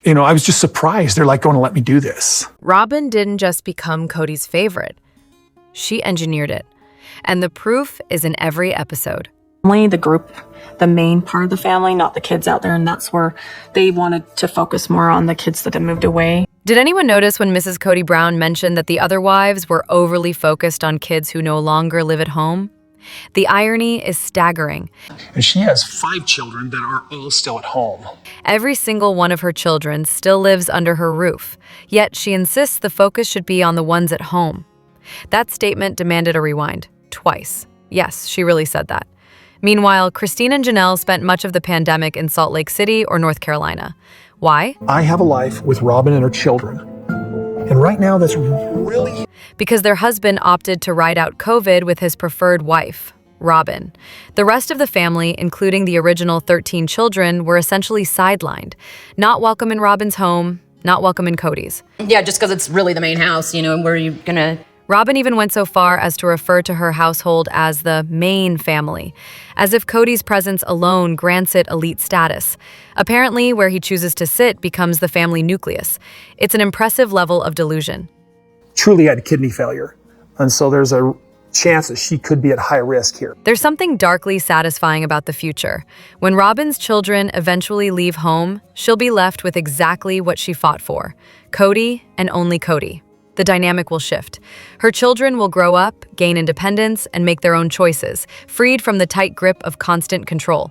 I was just surprised. They're like going to let me do this. Robyn didn't just become Cody's favorite. She engineered it. And the proof is in every episode. Only the group, the main part of the family, not the kids out there, and that's where they wanted to focus more on the kids that had moved away. Did anyone notice when Mrs. Cody Brown mentioned that the other wives were overly focused on kids who no longer live at home? The irony is staggering. And she has 5 children that are all still at home. Every single one of her children still lives under her roof, yet she insists the focus should be on the ones at home. That statement demanded a rewind, twice. Yes, she really said that. Meanwhile, Christine and Janelle spent much of the pandemic in Salt Lake City or North Carolina. Why? I have a life with Robyn and her children. And right now, that's really... Because their husband opted to ride out COVID with his preferred wife, Robyn. The rest of the family, including the original 13 children, were essentially sidelined. Not welcome in Robyn's home, not welcome in Cody's. Yeah, just because it's really the main house, where you're gonna... Robyn even went so far as to refer to her household as the main family, as if Cody's presence alone grants it elite status. Apparently, where he chooses to sit becomes the family nucleus. It's an impressive level of delusion. Truly had kidney failure. And so there's a chance that she could be at high risk here. There's something darkly satisfying about the future. When Robyn's children eventually leave home, she'll be left with exactly what she fought for: Cody and only Cody. The dynamic will shift. Her children will grow up, gain independence, and make their own choices, freed from the tight grip of constant control.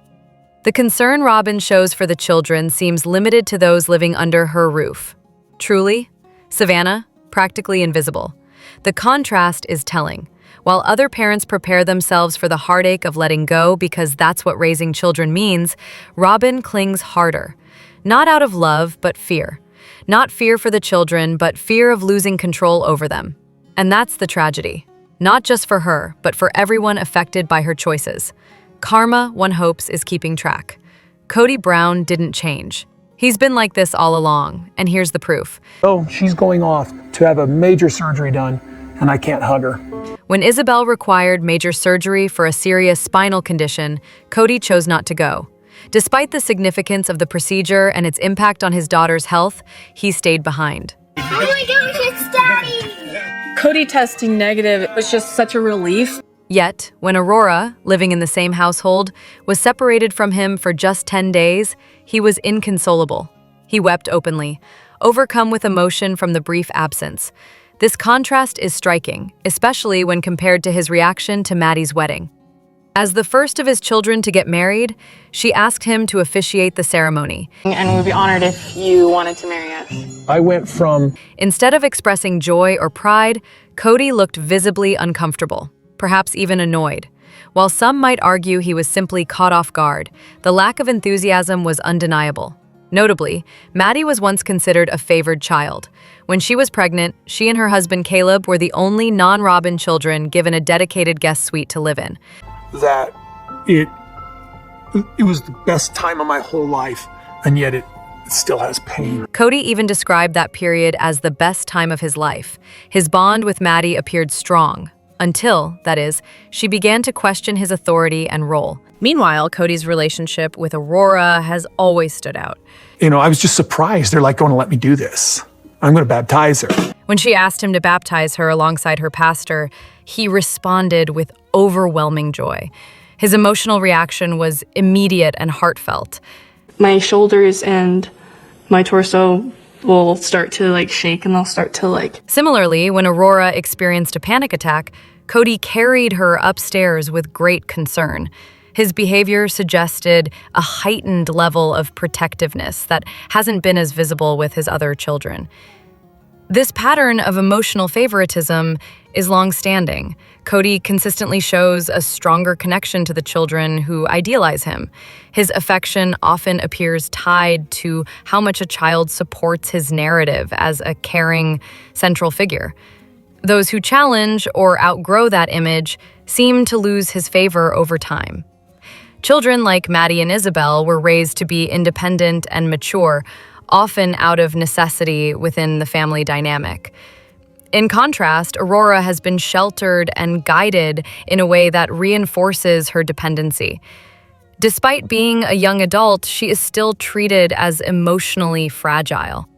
The concern Robyn shows for the children seems limited to those living under her roof. Truly, Savannah, practically invisible. The contrast is telling. While other parents prepare themselves for the heartache of letting go because that's what raising children means, Robyn clings harder. Not out of love, but fear. Not fear for the children, but fear of losing control over them. And that's the tragedy. Not just for her, but for everyone affected by her choices. Karma, one hopes, is keeping track. Cody Brown didn't change. He's been like this all along, and here's the proof. Oh, she's going off to have a major surgery done, and I can't hug her. When Isabel required major surgery for a serious spinal condition, Cody chose not to go. Despite the significance of the procedure and its impact on his daughter's health, he stayed behind. Oh my gosh, it's Daddy! Cody testing negative, it was just such a relief. Yet, when Aurora, living in the same household, was separated from him for just 10 days, he was inconsolable. He wept openly, overcome with emotion from the brief absence. This contrast is striking, especially when compared to his reaction to Maddie's wedding. As the first of his children to get married, she asked him to officiate the ceremony. And we'd be honored if you wanted to marry us. I went from... Instead of expressing joy or pride, Cody looked visibly uncomfortable, perhaps even annoyed. While some might argue he was simply caught off guard, the lack of enthusiasm was undeniable. Notably, Maddie was once considered a favored child. When she was pregnant, she and her husband Caleb were the only non-Robyn children given a dedicated guest suite to live in. that it was the best time of my whole life, and yet it still has pain. Cody even described that period as the best time of his life. His bond with Maddie appeared strong, until, that is, she began to question his authority and role. Meanwhile, Cody's relationship with Aurora has always stood out. I was just surprised. They're like going to let me do this. I'm going to baptize her. When she asked him to baptize her alongside her pastor, he responded with overwhelming joy. His emotional reaction was immediate and heartfelt. My shoulders and my torso will start to shake, and they'll start to Similarly, when Aurora experienced a panic attack, Cody carried her upstairs with great concern. His behavior suggested a heightened level of protectiveness that hasn't been as visible with his other children. This pattern of emotional favoritism is long-standing. Cody consistently shows a stronger connection to the children who idealize him. His affection often appears tied to how much a child supports his narrative as a caring, central figure. Those who challenge or outgrow that image seem to lose his favor over time. Children like Maddie and Isabel were raised to be independent and mature, often out of necessity within the family dynamic. In contrast, Aurora has been sheltered and guided in a way that reinforces her dependency. Despite being a young adult, she is still treated as emotionally fragile.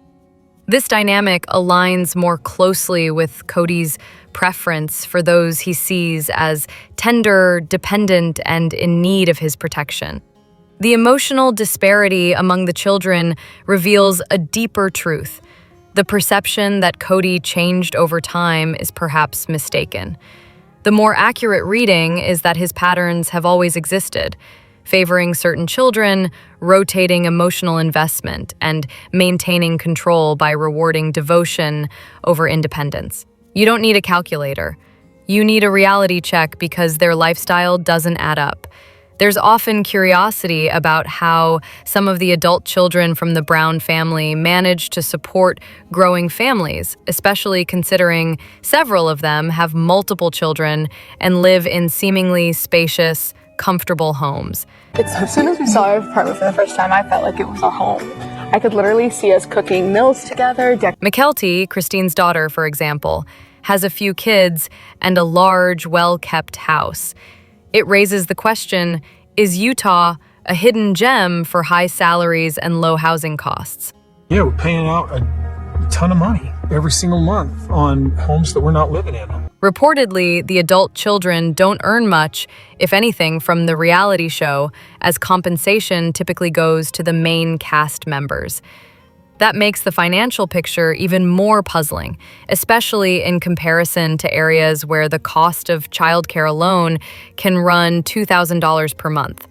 This dynamic aligns more closely with Cody's preference for those he sees as tender, dependent, and in need of his protection. The emotional disparity among the children reveals a deeper truth. The perception that Cody changed over time is perhaps mistaken. The more accurate reading is that his patterns have always existed, favoring certain children, rotating emotional investment, and maintaining control by rewarding devotion over independence. You don't need a calculator. You need a reality check because their lifestyle doesn't add up. There's often curiosity about how some of the adult children from the Brown family manage to support growing families, especially considering several of them have multiple children and live in seemingly spacious, comfortable homes. As soon as we saw our apartment for the first time, I felt like it was our home. I could literally see us cooking meals together. McKelty, Christine's daughter, for example, has a few kids and a large, well-kept house. It raises the question, is Utah a hidden gem for high salaries and low housing costs? Yeah, we're paying out a ton of money every single month on homes that we're not living in. Reportedly, the adult children don't earn much, if anything, from the reality show, as compensation typically goes to the main cast members. That makes the financial picture even more puzzling, especially in comparison to areas where the cost of childcare alone can run $2,000 per month.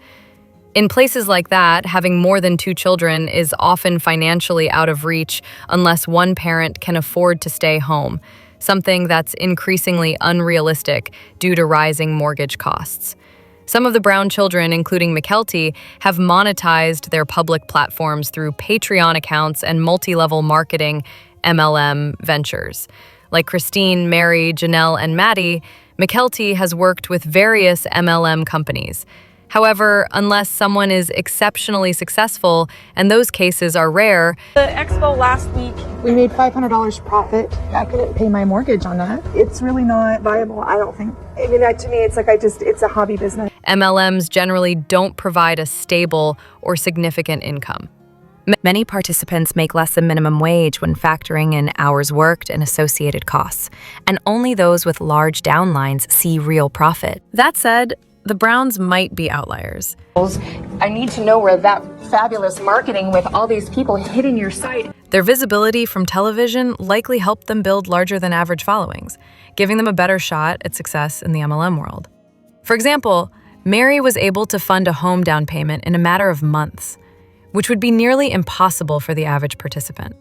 In places like that, having more than 2 children is often financially out of reach unless one parent can afford to stay home, something that's increasingly unrealistic due to rising mortgage costs. Some of the Brown children, including McKelty, have monetized their public platforms through Patreon accounts and multi-level marketing MLM ventures. Like Christine, Mary, Janelle, and Maddie, McKelty has worked with various MLM companies. However, unless someone is exceptionally successful, and those cases are rare, The expo last week, we made $500 profit. I couldn't pay my mortgage on that. It's really not viable, I don't think. I mean, to me, it's like it's a hobby business. MLMs generally don't provide a stable or significant income. Many participants make less than minimum wage when factoring in hours worked and associated costs, and only those with large downlines see real profit. That said, the Browns might be outliers. I need to know where that fabulous marketing with all these people hitting your site. Their visibility from television likely helped them build larger than average followings, giving them a better shot at success in the MLM world. For example, Mary was able to fund a home down payment in a matter of months, which would be nearly impossible for the average participant.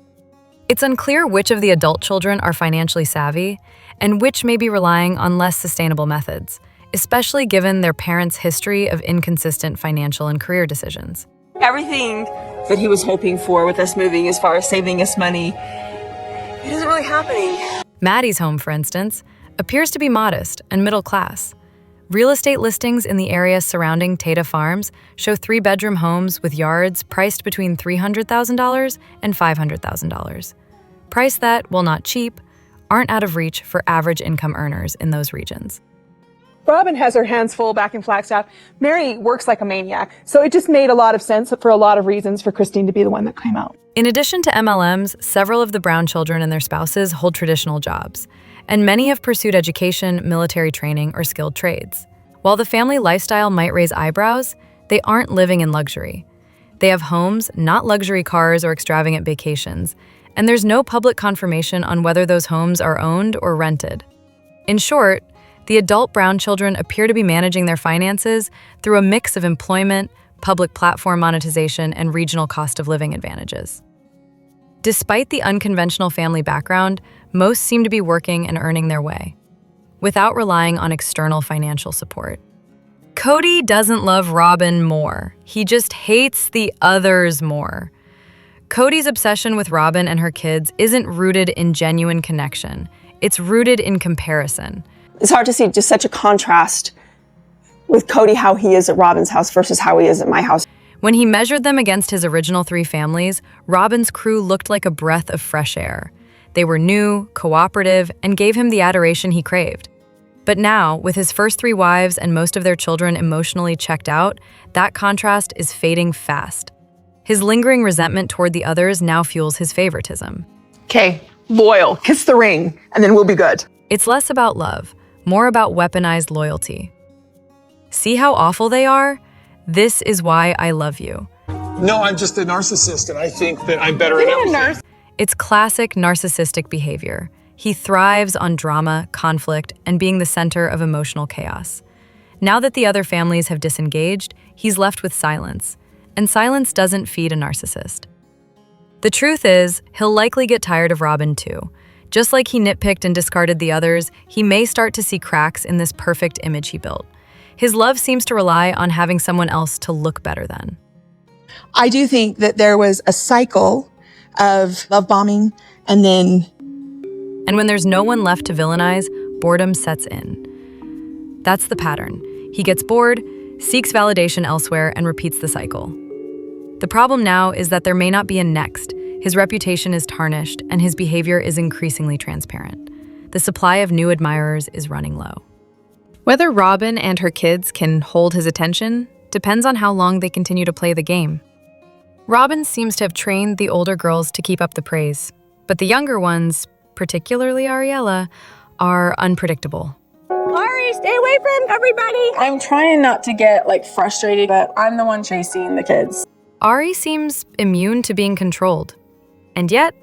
It's unclear which of the adult children are financially savvy and which may be relying on less sustainable methods, especially given their parents' history of inconsistent financial and career decisions. Everything that he was hoping for with us moving as far as saving us money, it isn't really happening. Maddie's home, for instance, appears to be modest and middle class. Real estate listings in the area surrounding Tata Farms show 3-bedroom homes with yards priced between $300,000 and $500,000. Price that, while not cheap, aren't out of reach for average income earners in those regions. Robyn has her hands full back in Flagstaff. Mary works like a maniac. So it just made a lot of sense for a lot of reasons for Christine to be the one that came out. In addition to MLMs, several of the Brown children and their spouses hold traditional jobs, and many have pursued education, military training, or skilled trades. While the family lifestyle might raise eyebrows, they aren't living in luxury. They have homes, not luxury cars or extravagant vacations, and there's no public confirmation on whether those homes are owned or rented. In short, the adult Brown children appear to be managing their finances through a mix of employment, public platform monetization, and regional cost of living advantages. Despite the unconventional family background, most seem to be working and earning their way, without relying on external financial support. Cody doesn't love Robyn more. He just hates the others more. Cody's obsession with Robyn and her kids isn't rooted in genuine connection. It's rooted in comparison. It's hard to see just such a contrast with Cody, how he is at Robyn's house versus how he is at my house. When he measured them against his original 3 families, Robyn's crew looked like a breath of fresh air. They were new, cooperative, and gave him the adoration he craved. But now, with his first 3 wives and most of their children emotionally checked out, that contrast is fading fast. His lingering resentment toward the others now fuels his favoritism. Okay, loyal, kiss the ring, and then we'll be good. It's less about love, more about weaponized loyalty. See how awful they are? This is why I love you. No, I'm just a narcissist, and I think that I'm better at everything. It's classic narcissistic behavior. He thrives on drama, conflict, and being the center of emotional chaos. Now that the other families have disengaged, he's left with silence. And silence doesn't feed a narcissist. The truth is, he'll likely get tired of Robyn too. Just like he nitpicked and discarded the others, he may start to see cracks in this perfect image he built. His love seems to rely on having someone else to look better than. I do think that there was a cycle of love bombing and then And when there's no one left to villainize, boredom sets in. That's the pattern. He gets bored, seeks validation elsewhere, and repeats the cycle. The problem now is that there may not be a next. His reputation is tarnished, and his behavior is increasingly transparent. The supply of new admirers is running low. Whether Robyn and her kids can hold his attention depends on how long they continue to play the game. Robyn seems to have trained the older girls to keep up the praise, but the younger ones, particularly Ariella, are unpredictable. Ari, stay away from everybody. I'm trying not to get frustrated, but I'm the one chasing the kids. Ari seems immune to being controlled, and yet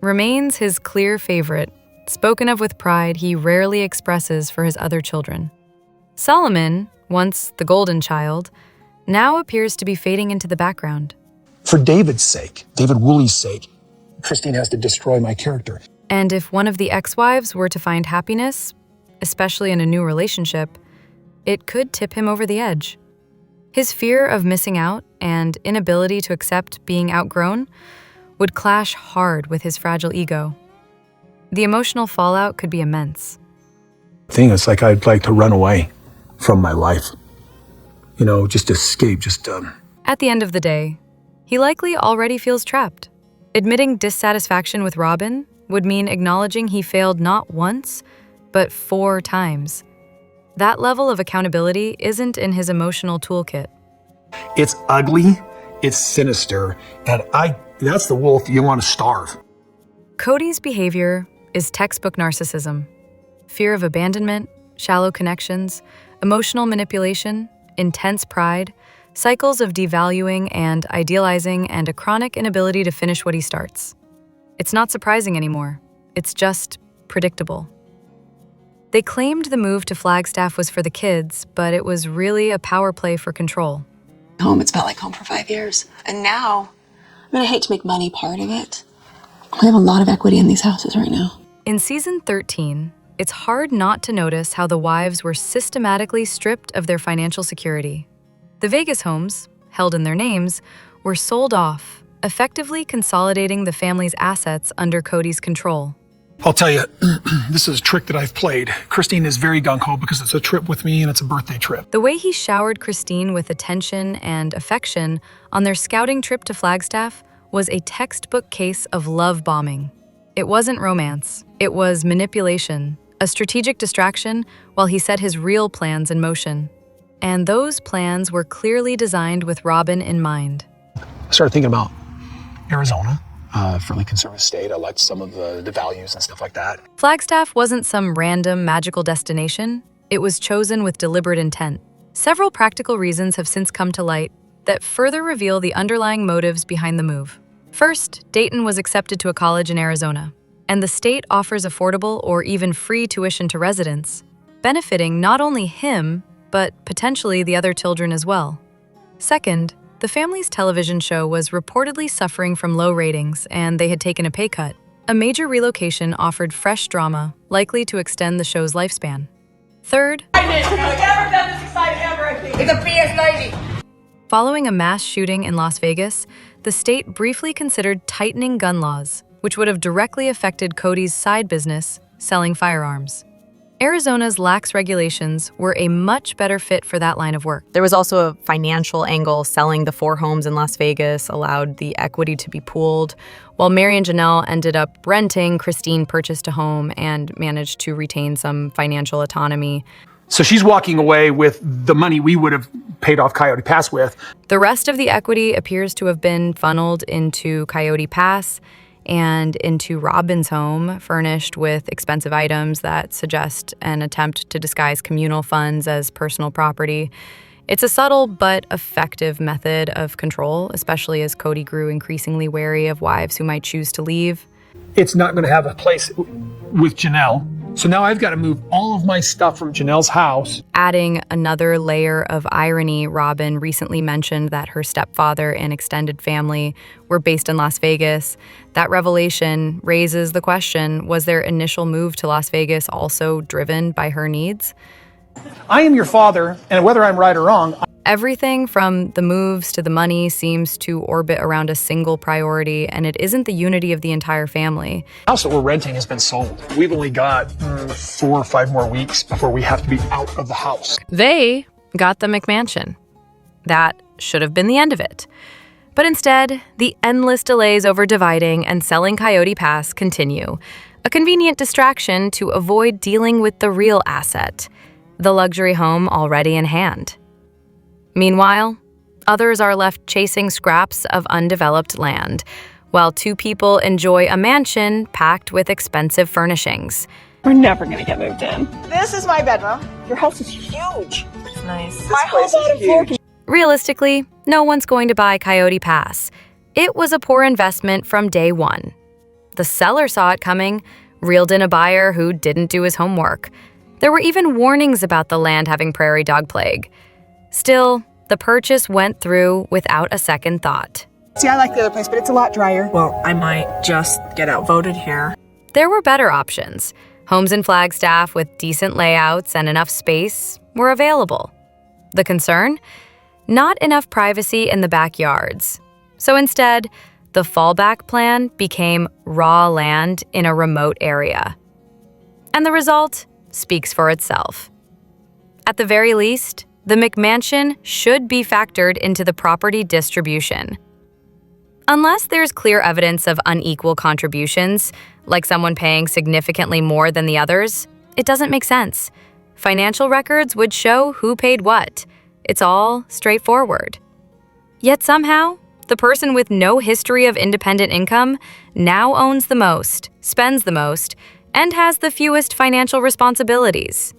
remains his clear favorite, spoken of with pride he rarely expresses for his other children. Solomon, once the golden child, now appears to be fading into the background. For David's sake, David Woolley's sake, Christine has to destroy my character. And if one of the ex-wives were to find happiness, especially in a new relationship, it could tip him over the edge. His fear of missing out and inability to accept being outgrown would clash hard with his fragile ego. The emotional fallout could be immense. It's like I'd like to run away from my life. Just escape, At the end of the day, he likely already feels trapped. Admitting dissatisfaction with Robyn would mean acknowledging he failed not once, but 4 times. That level of accountability isn't in his emotional toolkit. It's ugly, it's sinister, and that's the wolf you want to starve. Cody's behavior is textbook narcissism. Fear of abandonment, shallow connections, emotional manipulation, intense pride, cycles of devaluing and idealizing, and a chronic inability to finish what he starts. It's not surprising anymore. It's just predictable. They claimed the move to Flagstaff was for the kids, but it was really a power play for control. Home, it's felt like home for 5 years. And now, I hate to make money part of it. We have a lot of equity in these houses right now. In season 13, it's hard not to notice how the wives were systematically stripped of their financial security. The Vegas homes, held in their names, were sold off, effectively consolidating the family's assets under Cody's control. I'll tell you, this is a trick that I've played. Christine is very gung-ho because it's a trip with me and it's a birthday trip. The way he showered Christine with attention and affection on their scouting trip to Flagstaff was a textbook case of love bombing. It wasn't romance. It was manipulation, a strategic distraction while he set his real plans in motion. And those plans were clearly designed with Robyn in mind. I started thinking about Arizona, fairly conservative state. I liked some of the values and stuff like that. Flagstaff wasn't some random magical destination. It was chosen with deliberate intent. Several practical reasons have since come to light that further reveal the underlying motives behind the move. First, Dayton was accepted to a college in Arizona, and the state offers affordable or even free tuition to residents, benefiting not only him, but potentially the other children as well. Second, the family's television show was reportedly suffering from low ratings, and they had taken a pay cut. A major relocation offered fresh drama, likely to extend the show's lifespan. Third, following a mass shooting in Las Vegas, the state briefly considered tightening gun laws, which would have directly affected Cody's side business, selling firearms. Arizona's lax regulations were a much better fit for that line of work. There was also a financial angle. Selling the 4 homes in Las Vegas allowed the equity to be pooled. While Mary and Janelle ended up renting, Christine purchased a home and managed to retain some financial autonomy. So she's walking away with the money we would have paid off Coyote Pass with. The rest of the equity appears to have been funneled into Coyote Pass and into Robyn's home, furnished with expensive items that suggest an attempt to disguise communal funds as personal property. It's a subtle but effective method of control, especially as Cody grew increasingly wary of wives who might choose to leave. It's not going to have a place with Janelle. So now I've got to move all of my stuff from Janelle's house. Adding another layer of irony, Robyn recently mentioned that her stepfather and extended family were based in Las Vegas. That revelation raises the question, was their initial move to Las Vegas also driven by her needs? I am your father, and whether I'm right or wrong, Everything from the moves to the money seems to orbit around a single priority, and it isn't the unity of the entire family. the house that we're renting has been sold. We've only got 4 or 5 more weeks before we have to be out of the house. They got the McMansion. That should have been the end of it. But instead, the endless delays over dividing and selling Coyote Pass continue, a convenient distraction to avoid dealing with the real asset, the luxury home already in hand. Meanwhile, others are left chasing scraps of undeveloped land, while 2 people enjoy a mansion packed with expensive furnishings. We're never gonna get moved in. This is my bedroom. Your house is huge. It's nice. My whole bottom floor can Realistically, no one's going to buy Coyote Pass. It was a poor investment from day one. The seller saw it coming, reeled in a buyer who didn't do his homework. There were even warnings about the land having prairie dog plague. Still, the purchase went through without a second thought. See, I like the other place, but it's a lot drier. Well, I might just get outvoted here. There were better options. Homes in Flagstaff with decent layouts and enough space were available. The concern? Not enough privacy in the backyards. So instead, the fallback plan became raw land in a remote area. And the result speaks for itself. At the very least, the McMansion should be factored into the property distribution. Unless there's clear evidence of unequal contributions, like someone paying significantly more than the others, it doesn't make sense. Financial records would show who paid what. It's all straightforward. Yet somehow, the person with no history of independent income now owns the most, spends the most, and has the fewest financial responsibilities.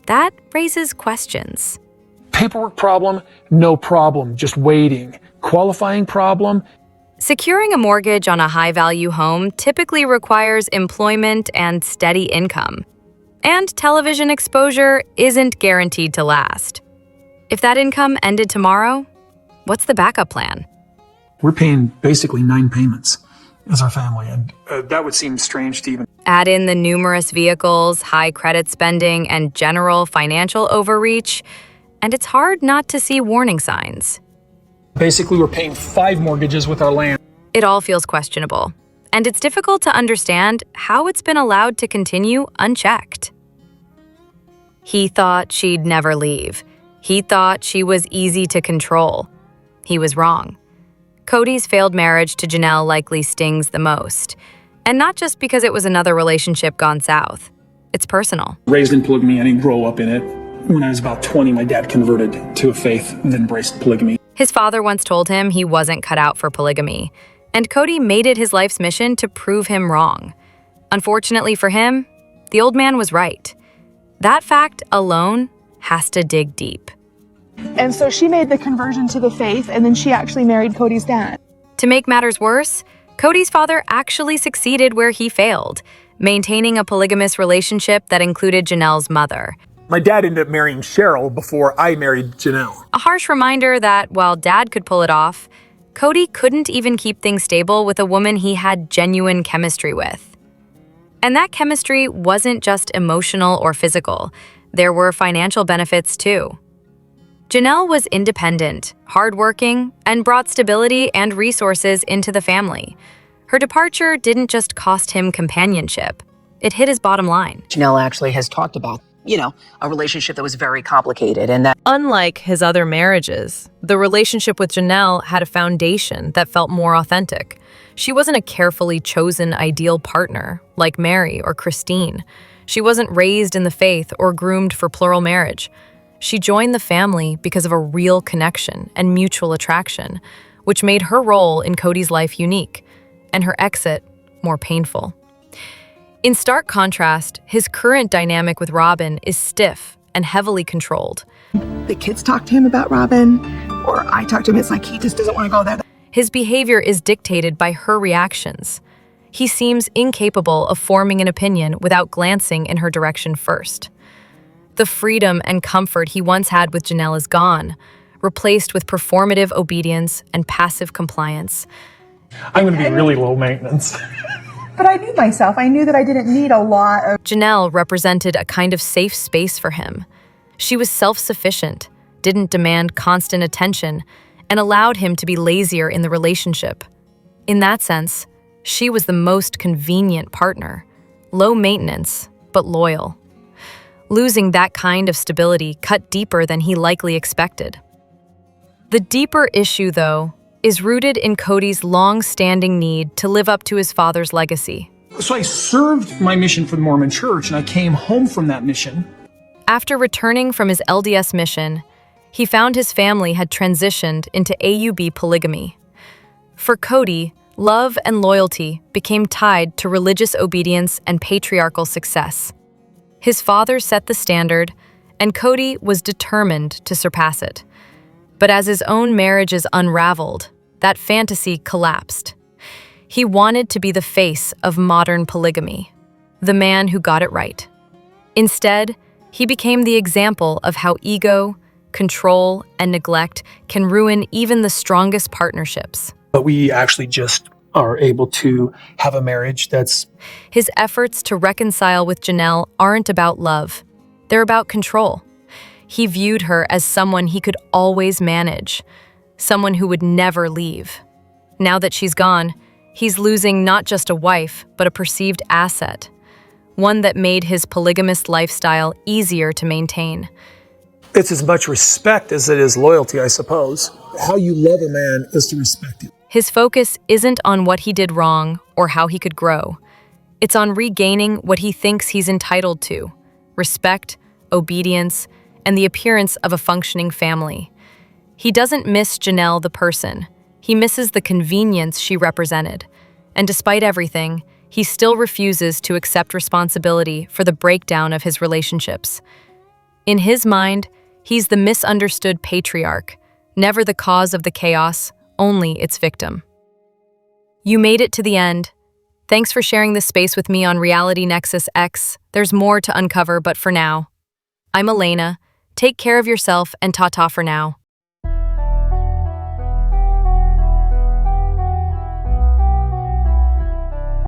That raises questions. Paperwork problem, no problem, just waiting. Qualifying problem, Securing a mortgage on a high-value home typically requires employment and steady income. And television exposure isn't guaranteed to last. If that income ended tomorrow, what's the backup plan? we're paying basically 9 payments as our family, and that would seem strange to even. Add in the numerous vehicles, high credit spending, and general financial overreach, and it's hard not to see warning signs. Basically, we're paying 5 mortgages with our land. It all feels questionable, and it's difficult to understand how it's been allowed to continue unchecked. He thought she'd never leave. He thought she was easy to control. He was wrong. Cody's failed marriage to Janelle likely stings the most. And not just because it was another relationship gone south. It's personal. Raised in polygamy, I didn't grow up in it. When I was about 20, my dad converted to a faith that embraced polygamy. His father once told him he wasn't cut out for polygamy, and Cody made it his life's mission to prove him wrong. Unfortunately for him, the old man was right. That fact alone has to dig deep. And so she made the conversion to the faith, and then she actually married Cody's dad. To make matters worse, Cody's father actually succeeded where he failed, maintaining a polygamous relationship that included Janelle's mother. My dad ended up marrying Cheryl before I married Janelle. A harsh reminder that while Dad could pull it off, Cody couldn't even keep things stable with a woman he had genuine chemistry with. And that chemistry wasn't just emotional or physical. There were financial benefits too. Janelle was independent, hardworking, and brought stability and resources into the family. Her departure didn't just cost him companionship. It hit his bottom line. Janelle actually has talked about, a relationship that was very complicated and that Unlike his other marriages, the relationship with Janelle had a foundation that felt more authentic. She wasn't a carefully chosen ideal partner like Mary or Christine. She wasn't raised in the faith or groomed for plural marriage. She joined the family because of a real connection and mutual attraction, which made her role in Cody's life unique and her exit more painful. In stark contrast, his current dynamic with Robyn is stiff and heavily controlled. The kids talk to him about Robyn, or I talk to him, it's like he just doesn't want to go there. His behavior is dictated by her reactions. He seems incapable of forming an opinion without glancing in her direction first. The freedom and comfort he once had with Janelle is gone, replaced with performative obedience and passive compliance. I'm going to be really low maintenance. But I knew myself. I knew that I didn't need a lot of... Janelle represented a kind of safe space for him. She was self-sufficient, didn't demand constant attention, and allowed him to be lazier in the relationship. In that sense, she was the most convenient partner, low maintenance, but loyal. Losing that kind of stability cut deeper than he likely expected. The deeper issue, though, is rooted in Cody's long-standing need to live up to his father's legacy. So I served my mission for the Mormon Church, and I came home from that mission. After returning from his LDS mission, he found his family had transitioned into AUB polygamy. For Cody, love and loyalty became tied to religious obedience and patriarchal success. His father set the standard, and Cody was determined to surpass it. But as his own marriages unraveled, that fantasy collapsed. He wanted to be the face of modern polygamy, the man who got it right. Instead, he became the example of how ego, control, and neglect can ruin even the strongest partnerships. But we actually just are able to have a marriage that's... His efforts to reconcile with Janelle aren't about love. They're about control. He viewed her as someone he could always manage, someone who would never leave. Now that she's gone, he's losing not just a wife, but a perceived asset, one that made his polygamous lifestyle easier to maintain. It's as much respect as it is loyalty, I suppose. How you love a man is to respect him. His focus isn't on what he did wrong or how he could grow. It's on regaining what he thinks he's entitled to: respect, obedience, and the appearance of a functioning family. He doesn't miss Janelle the person. He misses the convenience she represented. And despite everything, he still refuses to accept responsibility for the breakdown of his relationships. In his mind, he's the misunderstood patriarch, never the cause of the chaos, only its victim. You made it to the end. Thanks for sharing this space with me on Reality Nexus X. There's more to uncover, but for now, I'm Elena. Take care of yourself and ta-ta for now.